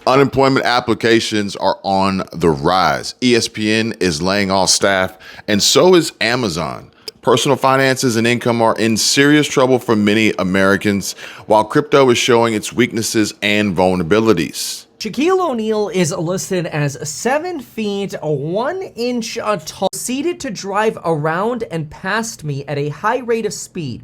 Unemployment applications are on the rise. ESPN is laying off staff, and so is Amazon. Personal finances and income are in serious trouble for many Americans, while crypto is showing its weaknesses and vulnerabilities. Shaquille O'Neal is listed as 7 feet 1 inch tall, proceeded to drive around and past me at a high rate of speed.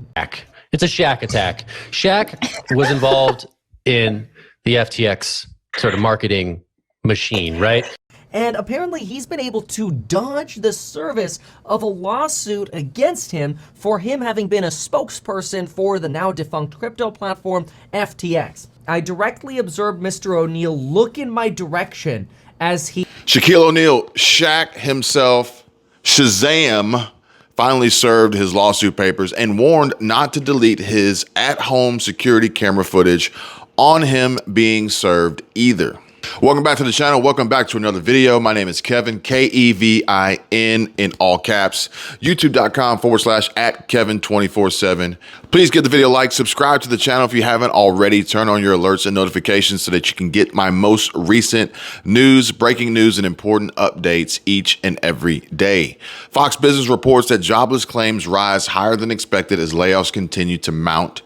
It's a Shaq attack. Shaq was involved in the FTX sort of marketing machine, right? And apparently he's been able to dodge the service of a lawsuit against him for him having been a spokesperson for the now defunct crypto platform FTX. I directly observed Mr. O'Neal look in my direction as he... Shaquille O'Neal, Shaq himself, Shazam, finally served his lawsuit papers and warned not to delete his at-home security camera footage on him being served either. Welcome back to the channel. Welcome back to another video. My name is Kevin, Kevin in all caps, youtube.com/@Kevin247. Please give the video a like, subscribe to the channel if you haven't already, turn on your alerts and notifications so that you can get my most recent news, breaking news, and important updates each and every day. Fox Business reports that jobless claims rise higher than expected as layoffs continue to mount.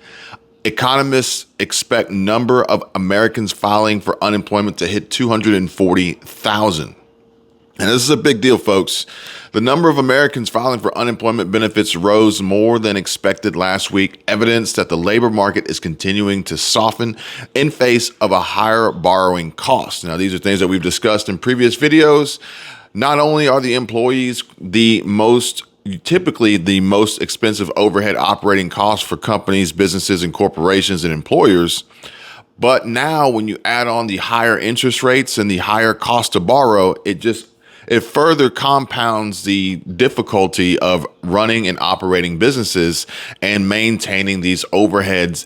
Economists expect number of Americans filing for unemployment to hit 240,000. And this is a big deal, folks. The number of Americans filing for unemployment benefits rose more than expected last week, evidence that the labor market is continuing to soften in face of a higher borrowing cost. Now, these are things that we've discussed in previous videos. Not only are the employees typically the most expensive overhead operating costs for companies, businesses, and corporations and employers, but now when you add on the higher interest rates and the higher cost to borrow, it further compounds the difficulty of running and operating businesses and maintaining these overheads,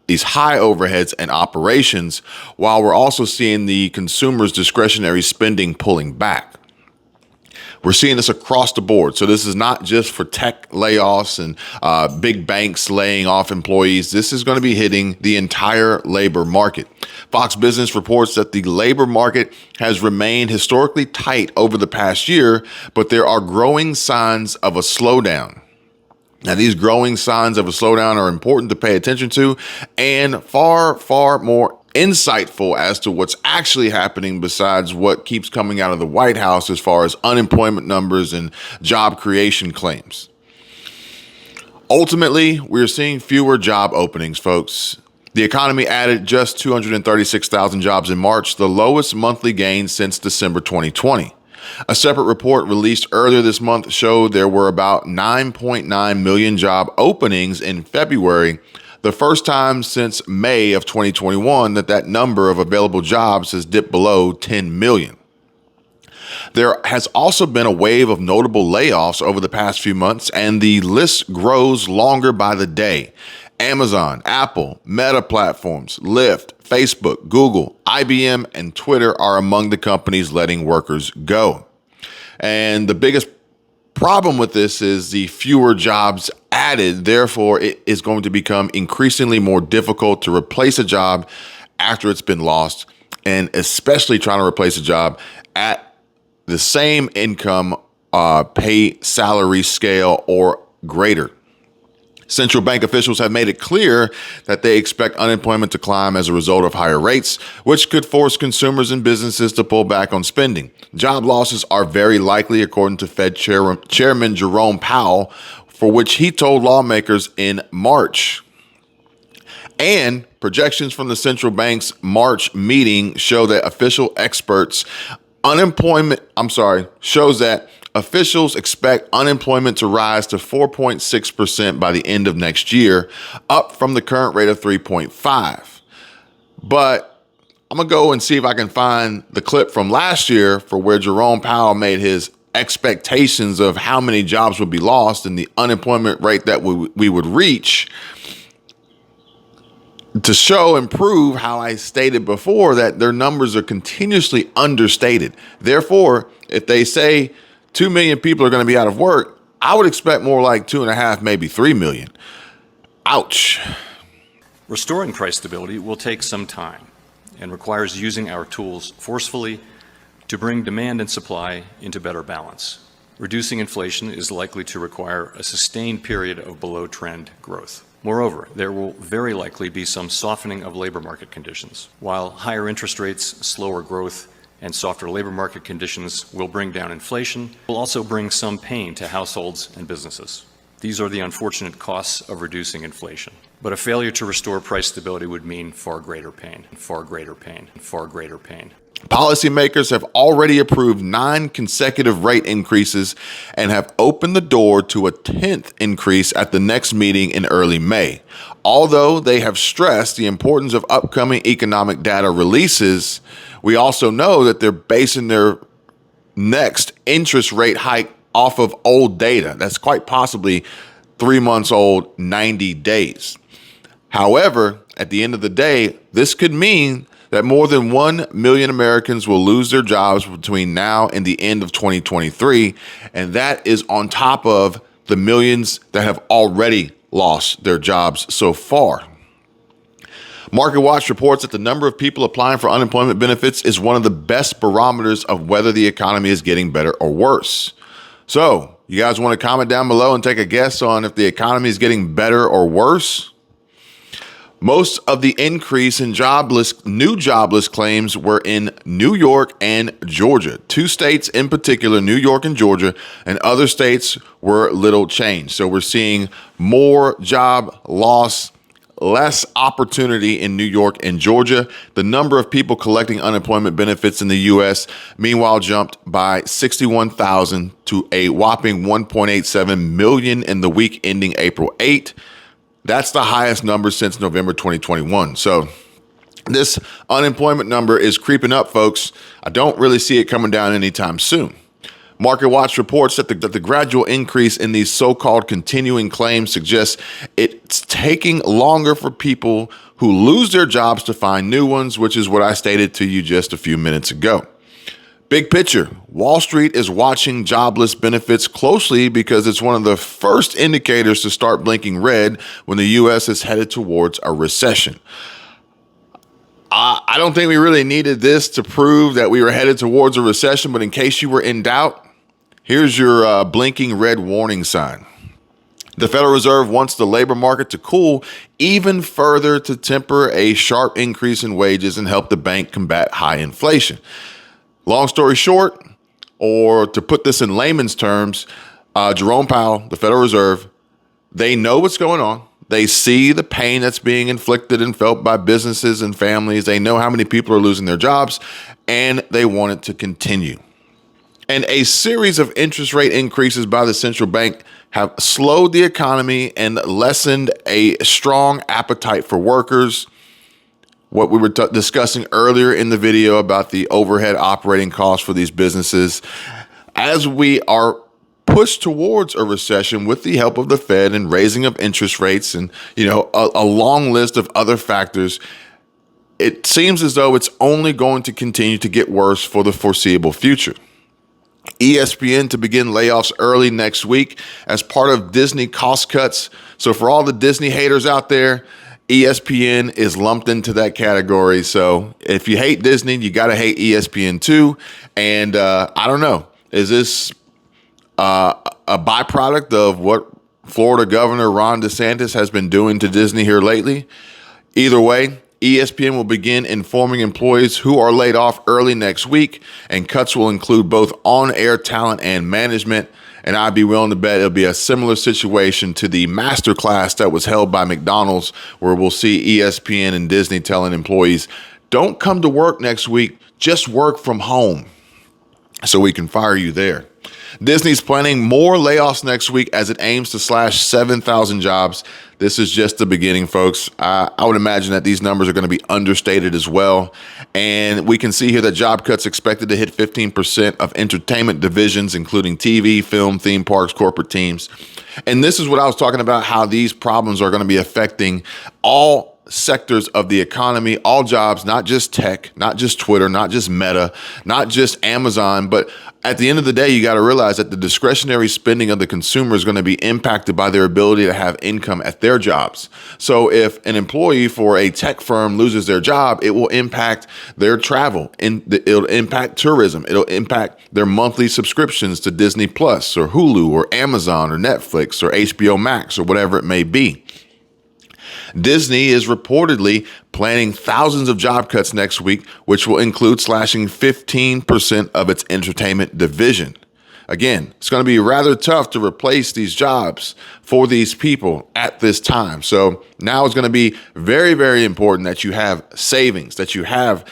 these high overheads and operations, while we're also seeing the consumers' discretionary spending pulling back. We're seeing this across the board. So this is not just for tech layoffs and big banks laying off employees. This is going to be hitting the entire labor market. Fox Business reports that the labor market has remained historically tight over the past year, but there are growing signs of a slowdown. Now, these growing signs of a slowdown are important to pay attention to and far, far more insightful as to what's actually happening besides what keeps coming out of the White House as far as unemployment numbers and job creation claims. Ultimately, we're seeing fewer job openings, folks. The economy added just 236,000 jobs in March, the lowest monthly gain since December 2020. A separate report released earlier this month showed there were about 9.9 million job openings in February, the first time since May of 2021 that number of available jobs has dipped below 10 million. There has also been a wave of notable layoffs over the past few months, and the list grows longer by the day. Amazon, Apple, Meta platforms, Lyft, Facebook, Google, IBM, and Twitter are among the companies letting workers go. And the biggest problem with this is the fewer jobs added. Therefore, it is going to become increasingly more difficult to replace a job after it's been lost, and especially trying to replace a job at the same income, pay salary scale or greater. Central bank officials have made it clear that they expect unemployment to climb as a result of higher rates, which could force consumers and businesses to pull back on spending. Job losses are very likely, according to Fed Chairman Jerome Powell, for which he told lawmakers in March. And projections from the central bank's March meeting show that officials expect unemployment to rise to 4.6% by the end of next year, up from the current rate of 3.5. But I'm going to go and see if I can find the clip from last year for where Jerome Powell made his expectations of how many jobs would be lost and the unemployment rate that we would reach, to show and prove how I stated before that their numbers are continuously understated. Therefore, if they say 2 million people are going to be out of work, I would expect more like 2.5, maybe 3 million. Ouch. Restoring price stability will take some time. and requires using our tools forcefully to bring demand and supply into better balance. Reducing inflation is likely to require a sustained period of below-trend growth. Moreover, there will very likely be some softening of labor market conditions. While higher interest rates, slower growth, and softer labor market conditions will bring down inflation, will also bring some pain to households and businesses. These are the unfortunate costs of reducing inflation. But a failure to restore price stability would mean far greater pain, far greater pain, far greater pain. Policymakers have already approved 9 consecutive rate increases and have opened the door to a 10th increase at the next meeting in early May. Although they have stressed the importance of upcoming economic data releases, we also know that they're basing their next interest rate hike off of old data. That's quite possibly 3 months old, 90 days. However, at the end of the day, this could mean that more than 1 million Americans will lose their jobs between now and the end of 2023. And that is on top of the millions that have already lost their jobs so far. MarketWatch reports that the number of people applying for unemployment benefits is one of the best barometers of whether the economy is getting better or worse. So, you guys want to comment down below and take a guess on if the economy is getting better or worse? Most of the increase in new jobless claims were in New York and Georgia. 2 states in particular, New York and Georgia, and other states were little changed. So we're seeing more job loss, less opportunity in New York and Georgia. The number of people collecting unemployment benefits in the U.S., meanwhile, jumped by 61,000 to a whopping 1.87 million in the week ending April 8. That's the highest number since November 2021. So this unemployment number is creeping up, folks. I don't really see it coming down anytime soon. MarketWatch reports that the gradual increase in these so-called continuing claims suggests it's taking longer for people who lose their jobs to find new ones, which is what I stated to you just a few minutes ago. Big picture, Wall Street is watching jobless benefits closely because it's one of the first indicators to start blinking red when the U.S. is headed towards a recession. I don't think we really needed this to prove that we were headed towards a recession, but in case you were in doubt, here's your blinking red warning sign. The Federal Reserve wants the labor market to cool even further to temper a sharp increase in wages and help the bank combat high inflation. Long story short, or to put this in layman's terms, Jerome Powell, the Federal Reserve, they know what's going on. They see the pain that's being inflicted and felt by businesses and families. They know how many people are losing their jobs, and they want it to continue. And a series of interest rate increases by the central bank have slowed the economy and lessened a strong appetite for workers. What we were discussing earlier in the video about the overhead operating costs for these businesses, as we are pushed towards a recession with the help of the Fed and raising of interest rates and, a long list of other factors, it seems as though it's only going to continue to get worse for the foreseeable future. ESPN to begin layoffs early next week as part of Disney cost cuts. So for all the Disney haters out there, ESPN is lumped into that category. So if you hate Disney, you got to hate ESPN too. And I don't know, is this a byproduct of what Florida Governor Ron DeSantis has been doing to Disney here lately? Either way, ESPN will begin informing employees who are laid off early next week, and cuts will include both on-air talent and management. And I'd be willing to bet it'll be a similar situation to the masterclass that was held by McDonald's, where we'll see ESPN and Disney telling employees, don't come to work next week, just work from home so we can fire you there. Disney's planning more layoffs next week as it aims to slash 7,000 jobs. This is just the beginning, folks. I would imagine that these numbers are going to be understated as well. And we can see here that job cuts expected to hit 15% of entertainment divisions, including TV, film, theme parks, corporate teams. And this is what I was talking about, how these problems are going to be affecting all sectors of the economy, all jobs, not just tech, not just Twitter, not just Meta, not just Amazon. But at the end of the day, you got to realize that the discretionary spending of the consumer is going to be impacted by their ability to have income at their jobs. So if an employee for a tech firm loses their job, it will impact their travel, it'll impact tourism. It'll impact their monthly subscriptions to Disney Plus or Hulu or Amazon or Netflix or HBO Max or whatever it may be. Disney is reportedly planning thousands of job cuts next week, which will include slashing 15% of its entertainment division. Again, it's going to be rather tough to replace these jobs for these people at this time. So now it's going to be very, very important that you have savings, that you have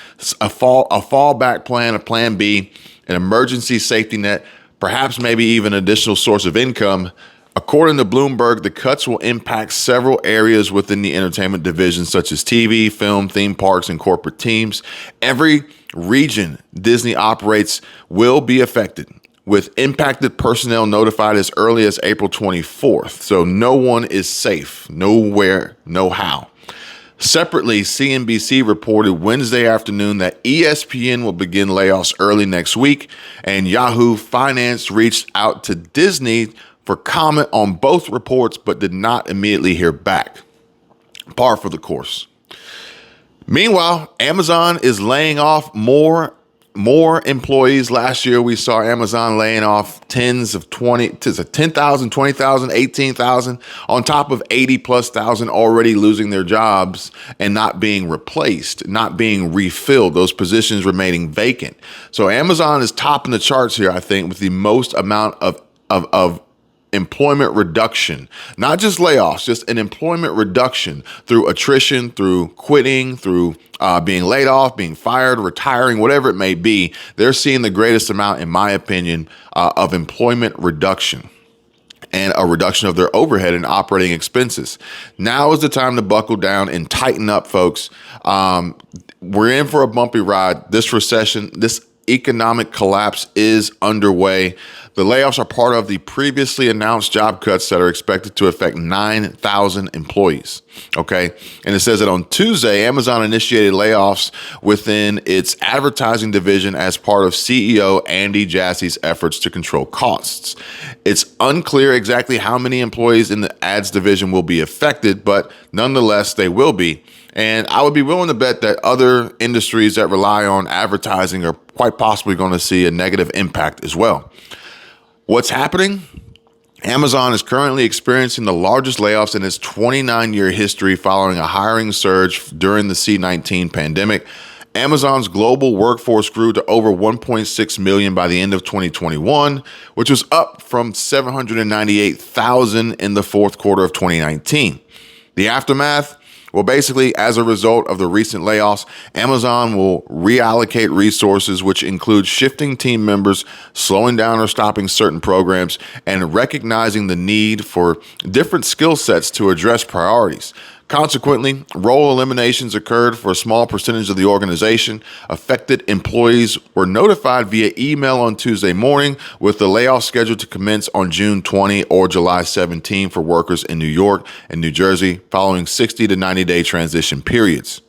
a fallback plan, a plan B, an emergency safety net, perhaps maybe even an additional source of income. According to Bloomberg, the cuts will impact several areas within the entertainment division, such as TV, film, theme parks, and corporate teams. Every region Disney operates will be affected, with impacted personnel notified as early as April 24th. So no one is safe, nowhere, no how. Separately, CNBC reported Wednesday afternoon that ESPN will begin layoffs early next week, and Yahoo Finance reached out to Disney for comment on both reports, but did not immediately hear back. Par for the course. Meanwhile, Amazon is laying off more employees. Last year, we saw Amazon laying off tens of 10,000, 20,000, 18,000, on top of 80 plus thousand already losing their jobs and not being replaced, not being refilled, those positions remaining vacant. So Amazon is topping the charts here, I think, with the most amount of employment reduction, not just layoffs, just an employment reduction through attrition, through quitting, through being laid off, being fired, retiring, whatever it may be. They're seeing the greatest amount, in my opinion, of employment reduction and a reduction of their overhead and operating expenses. Now is the time to buckle down and tighten up, folks. We're in for a bumpy ride. This recession, this economic collapse is underway. The layoffs are part of the previously announced job cuts that are expected to affect 9,000 employees. Okay. And it says that on Tuesday, Amazon initiated layoffs within its advertising division as part of CEO Andy Jassy's efforts to control costs. It's unclear exactly how many employees in the ads division will be affected, but nonetheless, they will be. And I would be willing to bet that other industries that rely on advertising are quite possibly going to see a negative impact as well. What's happening? Amazon is currently experiencing the largest layoffs in its 29-year history following a hiring surge during the C-19 pandemic. Amazon's global workforce grew to over 1.6 million by the end of 2021, which was up from 798,000 in the fourth quarter of 2019. The aftermath? Well, basically, as a result of the recent layoffs, Amazon will reallocate resources, which include shifting team members, slowing down or stopping certain programs, and recognizing the need for different skill sets to address priorities. Consequently, role eliminations occurred for a small percentage of the organization. Affected employees were notified via email on Tuesday morning, with the layoff scheduled to commence on June 20 or July 17 for workers in New York and New Jersey, following 60 to 90-day transition periods.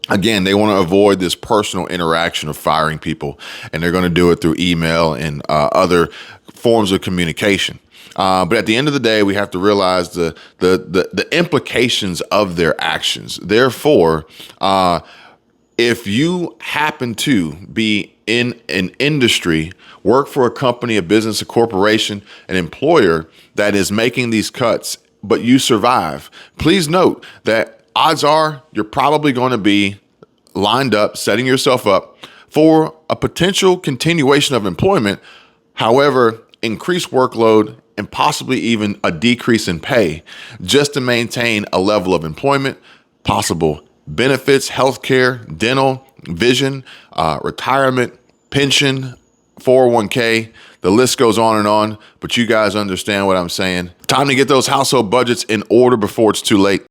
Again, they want to avoid this personal interaction of firing people, and they're going to do it through email and other forms of communication. But at the end of the day, we have to realize the implications of their actions. Therefore, if you happen to be in an industry, work for a company, a business, a corporation, an employer that is making these cuts, but you survive, please note that odds are you're probably going to be lined up, setting yourself up for a potential continuation of employment. However, increased workload and possibly even a decrease in pay just to maintain a level of employment, possible benefits, healthcare, dental, vision, retirement, pension, 401k. The list goes on, but you guys understand what I'm saying. Time to get those household budgets in order before it's too late.